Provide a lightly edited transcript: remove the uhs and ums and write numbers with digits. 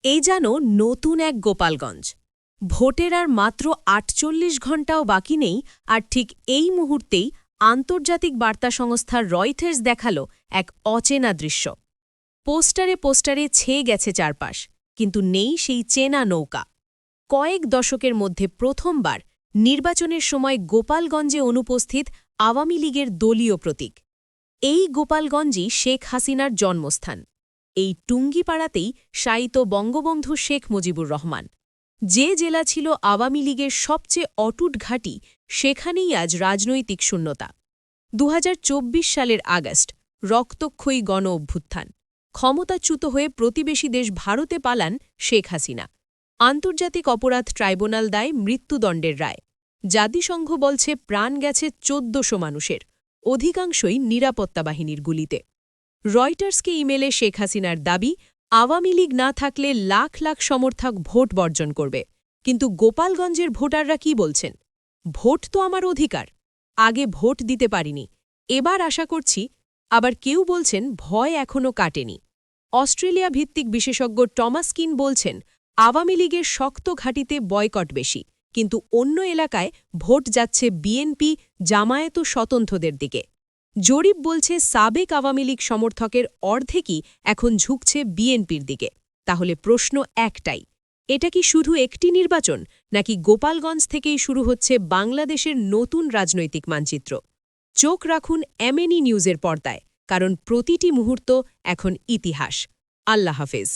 এই যেন নতুন এক গোপালগঞ্জ। ভোটের আর মাত্র ৪৮ ঘণ্টাও বাকি নেই, আর ঠিক এই মুহূর্তেই আন্তর্জাতিক বার্তা সংস্থা রয়টার্স দেখাল এক অচেনা দৃশ্য। পোস্টারে পোস্টারে ছেয়ে গেছে চারপাশ, কিন্তু নেই সেই চেনা নৌকা। কয়েক দশকের মধ্যে প্রথমবার নির্বাচনের সময় গোপালগঞ্জে অনুপস্থিত আওয়ামী লীগের দলীয় প্রতীক। এই গোপালগঞ্জই শেখ হাসিনার জন্মস্থান। এই টুঙ্গিপাড়াতেই শায়িত বঙ্গবন্ধু শেখ মুজিবুর রহমান। যে জেলা ছিল আওয়ামী লীগের সবচেয়ে অটুট ঘাঁটি, সেখানেই আজ রাজনৈতিক শূন্যতা। ২০২৪ সালের আগস্ট, রক্তক্ষয়ী গণ অভ্যুত্থান। ক্ষমতাচ্যুত হয়ে প্রতিবেশী দেশ ভারতে পালান শেখ হাসিনা। আন্তর্জাতিক অপরাধ ট্রাইব্যুনাল দেয় মৃত্যুদণ্ডের রায়। জাতিসংঘ বলছে প্রাণ গেছে ১৪০০ মানুষের, অধিকাংশই নিরাপত্তা বাহিনীর গুলিতে। রয়টার্সকে ইমেলে শেখ হাসিনার দাবি, আওয়ামী লীগ না থাকলে লাখ লাখ সমর্থক ভোট বর্জন করবে। কিন্তু গোপালগঞ্জের ভোটাররা কি বলছেন? ভোট তো আমার অধিকার, আগে ভোট দিতে পারিনি, এবার আশা করছি। আবার কেউ বলছেন ভয় এখনও কাটেনি। অস্ট্রেলিয়া ভিত্তিক বিশেষজ্ঞ টমাস কিন বলছেন, আওয়ামী লীগের শক্ত ঘাঁটিতে বয়কট বেশি, কিন্তু অন্য এলাকায় ভোট যাচ্ছে বিএনপি, জামায়াত ও স্বতন্ত্রদের দিকে। জরিপ বলছে সাবেক আওয়ামী লীগ সমর্থকের অর্ধেকই এখন ঝুঁকছে বিএনপির দিকে। তাহলে প্রশ্ন একটাই, এটা কি শুধু একটি নির্বাচন, নাকি গোপালগঞ্জ থেকেই শুরু হচ্ছে বাংলাদেশের নতুন রাজনৈতিক মানচিত্র? চোখ রাখুন এমএনই নিউজের পর্দায়, কারণ প্রতিটি মুহূর্ত এখন ইতিহাস। আল্লাহ হাফেজ।